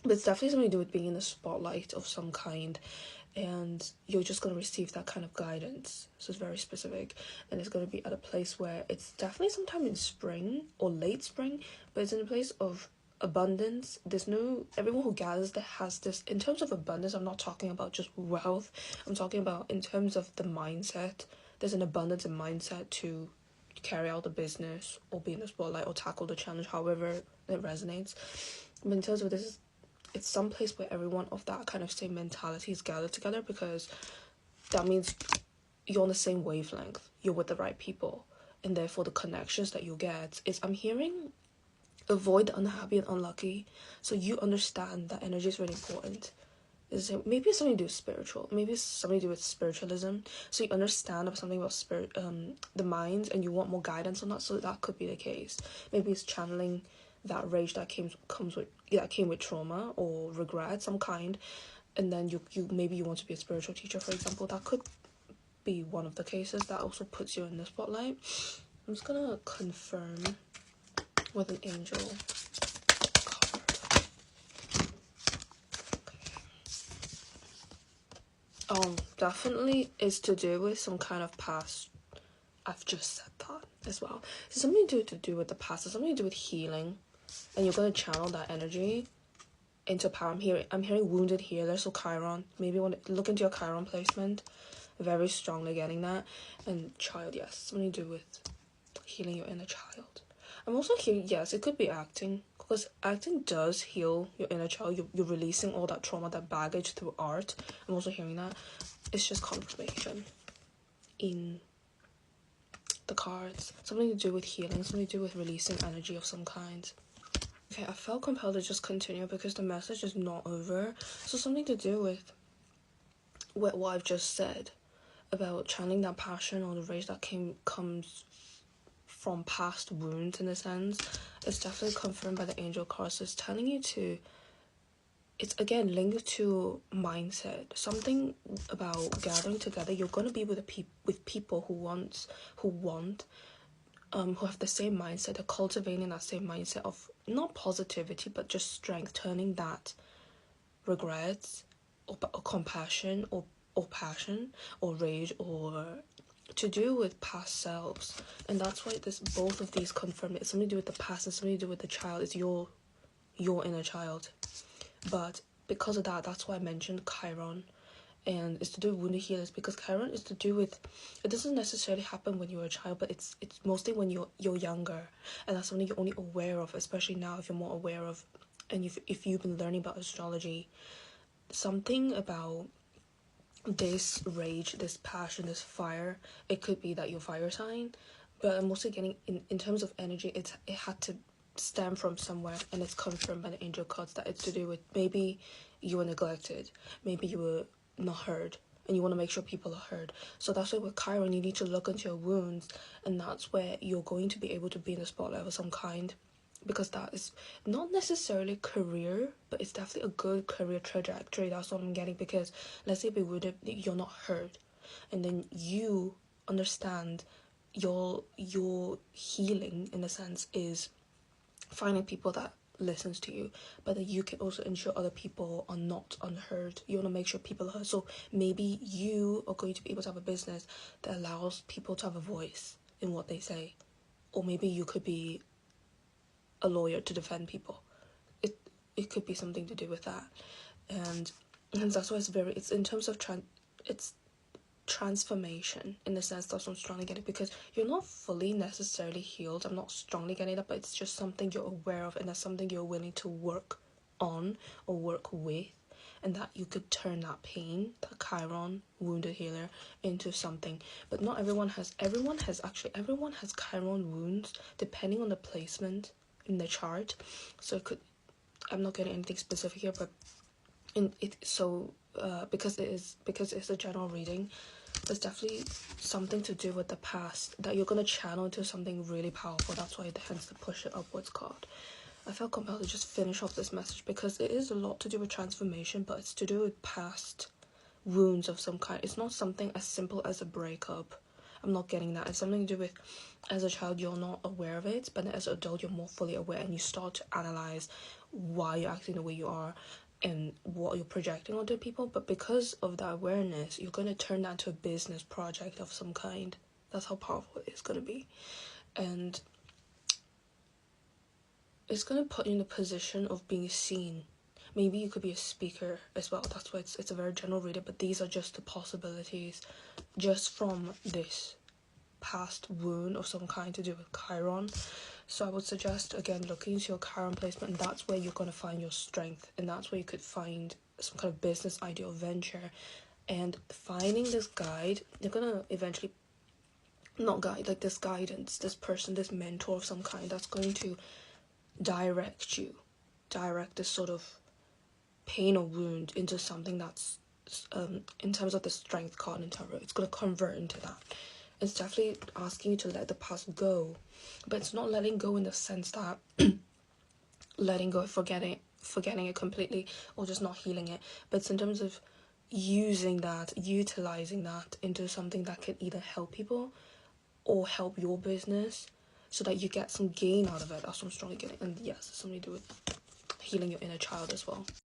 But it's definitely something to do with being in the spotlight of some kind, and you're just going to receive that kind of guidance. So it's very specific, and it's going to be at a place where it's definitely sometime in spring or late spring, but it's in a place of abundance. There's no, everyone who gathers that has this, in terms of abundance, I'm not talking about just wealth, I'm talking about in terms of the mindset. There's an abundance in mindset to carry out the business or be in the spotlight or tackle the challenge, however it resonates. But in terms of this, it's some place where everyone of that kind of same mentality is gathered together, because that means you're on the same wavelength, you're with the right people, and therefore the connections that you get is, I'm hearing, avoid the unhappy and unlucky. So you understand that energy is really important. Maybe it's something to do with spiritual, maybe it's something to do with spiritualism, so you understand something about spirit, the mind, and you want more guidance on that. So that could be the case. Maybe it's channeling that rage that came with trauma or regret some kind, and then you maybe you want to be a spiritual teacher, for example. That could be one of the cases that also puts you in the spotlight. I'm just gonna confirm with an angel card. Definitely is to do with some kind of past. I've just said that as well. It's something to do with the past. It's something to do with healing, and you're gonna channel that energy into power. I'm hearing wounded healer, so Chiron. Maybe want to look into your Chiron placement. Very strongly getting that. And child, yes, something to do with healing your inner child. I'm also hearing, yes, it could be acting, because acting does heal your inner child. You're releasing all that trauma, that baggage through art. I'm also hearing that. It's just confirmation in the cards. Something to do with healing, something to do with releasing energy of some kind. Okay, I felt compelled to just continue because the message is not over. So something to do with what I've just said about channeling that passion or the rage that comes from past wounds, in a sense. It's definitely confirmed by the angel cards. So it's telling you to, it's again linked to mindset. Something about gathering together. You're going to be with people who have the same mindset. They're cultivating that same mindset of not positivity but just strength, turning that regrets or compassion or passion or rage or to do with past selves. And that's why both of these confirm it. It's something to do with the past and something to do with the child. It's your inner child. But because of that, that's why I mentioned Chiron. And it's to do with wounded healers, because Chiron is to do with, it doesn't necessarily happen when you're a child, but it's mostly when you're younger, and that's something you're only aware of, especially now if you're more aware of, and if you've been learning about astrology. Something about this rage, this passion, this fire, it could be that you're fire sign, but I'm also getting in terms of energy, it had to stem from somewhere, and it's confirmed by the angel cards that it's to do with maybe you were neglected, maybe you were not heard, and you want to make sure people are heard. So that's why with Chiron, you need to look into your wounds, and that's where you're going to be able to be in the spotlight of some kind, because that is not necessarily career, but it's definitely a good career trajectory. That's what I'm getting, because let's say you're not heard, and then you understand your healing, in a sense, is finding people that listens to you, but that you can also ensure other people are not unheard. You want to make sure people are heard. So maybe you are going to be able to have a business that allows people to have a voice in what they say, or maybe you could be a lawyer to defend people. It could be something to do with that, and that's why it's in terms of it's transformation, in the sense that's what I'm strongly getting, because you're not fully necessarily healed. I'm not strongly getting that, but it's just something you're aware of, and that's something you're willing to work on or work with, and that you could turn that pain, that Chiron wounded healer, into something. But not everyone has Chiron wounds depending on the placement in the chart. So I'm not getting anything specific here, but because it's a general reading, there's definitely something to do with the past that you're going to channel into something really powerful. That's why it tends to push it upwards card. I felt compelled to just finish off this message because it is a lot to do with transformation, but it's to do with past wounds of some kind. It's not something as simple as a breakup. I'm not getting that. It's something to do with, as a child, you're not aware of it, but as an adult, you're more fully aware, and you start to analyze why you're acting the way you are and what you're projecting onto people. But because of that awareness, you're going to turn that to a business project of some kind. That's how powerful it's going to be. And it's going to put you in a position of being seen. Maybe you could be a speaker as well. That's why it's a very general reader, but these are just the possibilities just from this past wound of some kind to do with Chiron. So I would suggest, again, looking into your Chiron placement, and that's where you're going to find your strength, and that's where you could find some kind of business idea or venture. And finding this guide, you're going to eventually, not guide, like this guidance, this person, this mentor of some kind that's going to direct this sort of pain or wound into something that's, in terms of the strength card in tarot, it's going to convert into that. It's definitely asking you to let the past go, but it's not letting go in the sense that letting go, forgetting it completely, or just not healing it, but it's in terms of utilizing that into something that can either help people or help your business, so that you get some gain out of it. That's what I'm strongly getting. And yes, it's something to do with healing your inner child as well.